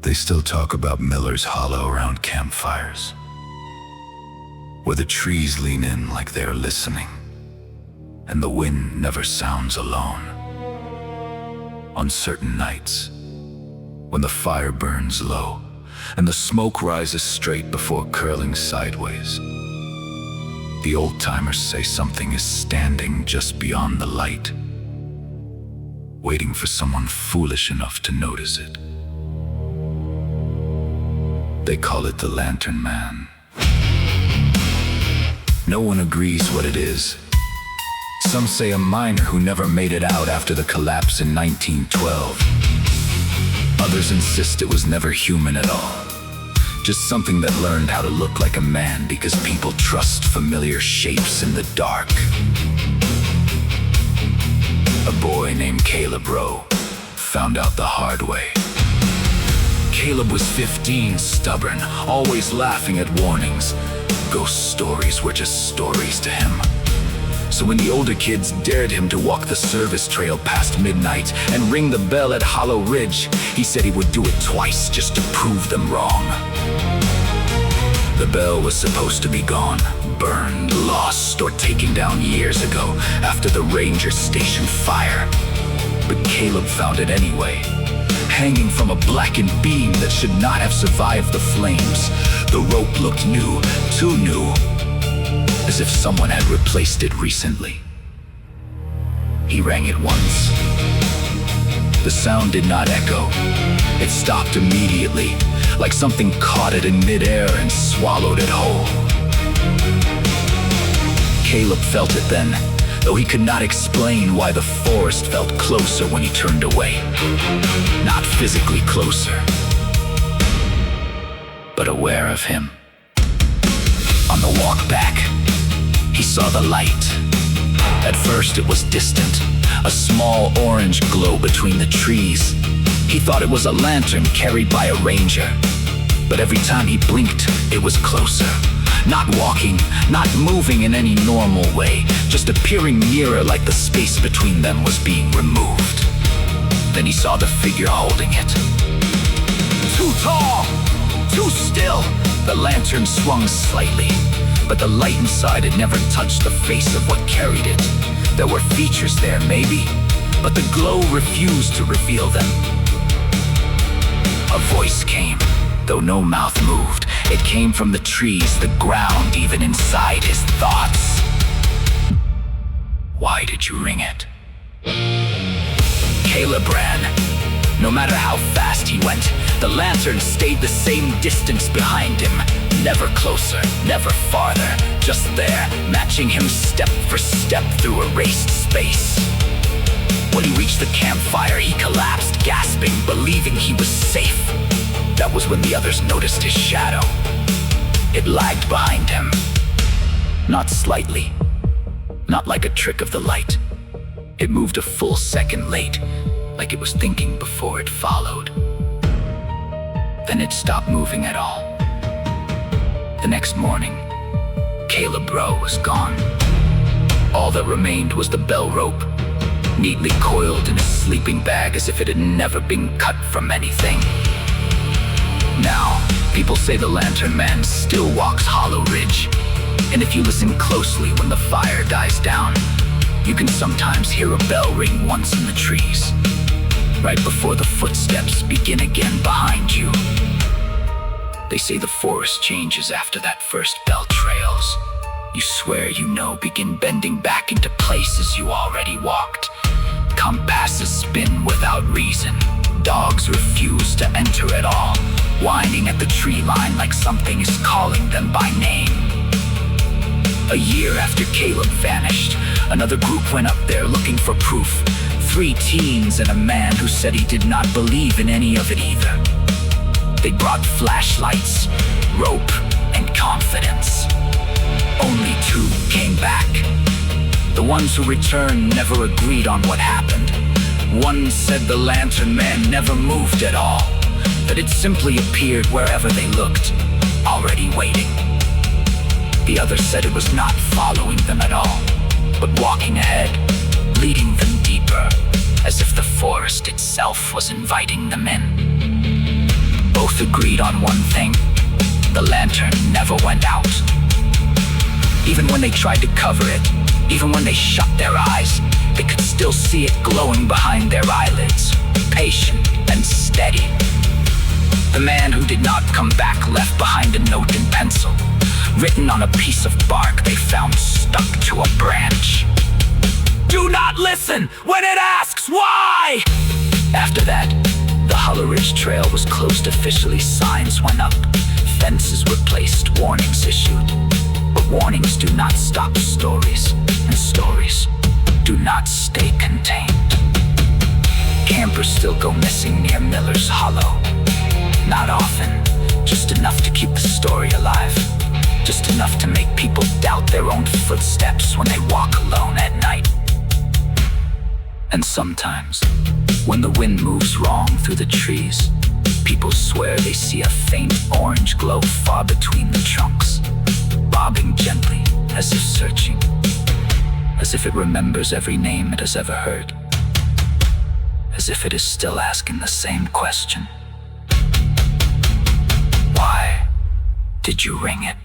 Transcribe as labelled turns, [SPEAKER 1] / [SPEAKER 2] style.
[SPEAKER 1] They still talk about Miller's Hollow around campfires, where the trees lean in like they're listening, and the wind never sounds alone. On certain nights, when the fire burns low, and the smoke rises straight before curling sideways, the old-timers say something is standing just beyond the light, waiting for someone foolish enough to notice it. They call it the Lantern Man. No one agrees what it is. Some say a miner who never made it out after the collapse in 1912. Others insist it was never human at all. Just something that learned how to look like a man because people trust familiar shapes in the dark. A boy named Caleb Rowe found out the hard way. Caleb was 15, stubborn, always laughing at warnings. Ghost stories were just stories to him. So when the older kids dared him to walk the service trail past midnight and ring the bell at Hollow Ridge, he said he would do it twice just to prove them wrong. The bell was supposed to be gone, burned, lost, or taken down years ago after the ranger station fire. But Caleb found it anyway, hanging from a blackened beam that should not have survived the flames. The rope looked new, too new, as if someone had replaced it recently. He rang it once. The sound did not echo. It stopped immediately, like something caught it in midair and swallowed it whole. Caleb felt it then, though he could not explain why the forest felt closer when he turned away. Not physically closer, but aware of him. On the walk back, he saw the light. At first it was distant, a small orange glow between the trees. He thought it was a lantern carried by a ranger, but every time he blinked, it was closer. Not walking, not moving in any normal way, just appearing nearer like the space between them was being removed. Then he saw the figure holding it. Too tall, too still. The lantern swung slightly, but the light inside had never touched the face of what carried it. There were features there, maybe, but the glow refused to reveal them. A voice came, though no mouth moved. It came from the trees, the ground, even inside his thoughts. Why did you ring it? Caleb ran. No matter how fast he went, the lantern stayed the same distance behind him. Never closer, never farther, just there, matching him step for step through erased space. When he reached the campfire, he collapsed, gasping, believing he was safe. That was when the others noticed his shadow. It lagged behind him. Not slightly, not like a trick of the light. It moved a full second late, like it was thinking before it followed. Then it stopped moving at all. The next morning, Caleb Rowe was gone. All that remained was the bell rope, neatly coiled in a sleeping bag as if it had never been cut from anything. Now, people say the Lantern Man still walks Hollow Ridge, and if you listen closely when the fire dies down, you can sometimes hear a bell ring once in the trees, right before the footsteps begin again behind you. They say the forest changes after that first bell trails. You swear you know begin bending back into places you already walked. Compasses spin without reason. Dogs refuse to enter at all, whining at the tree line like something is calling them by name. A year after Caleb vanished, another group went up there looking for proof. 3 teens and a man who said he did not believe in any of it either. They brought flashlights, rope, and confidence. Only 2 came back. The ones who returned never agreed on what happened. One said the Lantern Man never moved at all, that it simply appeared wherever they looked, already waiting. The other said it was not following them at all, but walking ahead, leading them deeper, as if the forest itself was inviting them in. Both agreed on one thing: the lantern never went out. Even when they tried to cover it, even when they shut their eyes, they could still see it glowing behind their eyelids, patient and steady. The man who did not come back left behind a note in pencil, written on a piece of bark they found stuck to a branch. Do not listen when it asks why! After that, the Hollow Ridge Trail was closed officially. Signs went up, fences were placed, warnings issued. But warnings do not stop stories, and stories do not stay contained. Campers still go missing near Miller's Hollow. Not often, just enough to keep the story alive. Just enough to make people doubt their own footsteps when they walk alone at night. And sometimes, when the wind moves wrong through the trees, people swear they see a faint orange glow far between the trunks, bobbing gently as if searching, as if it remembers every name it has ever heard, as if it is still asking the same question. Why did you ring it?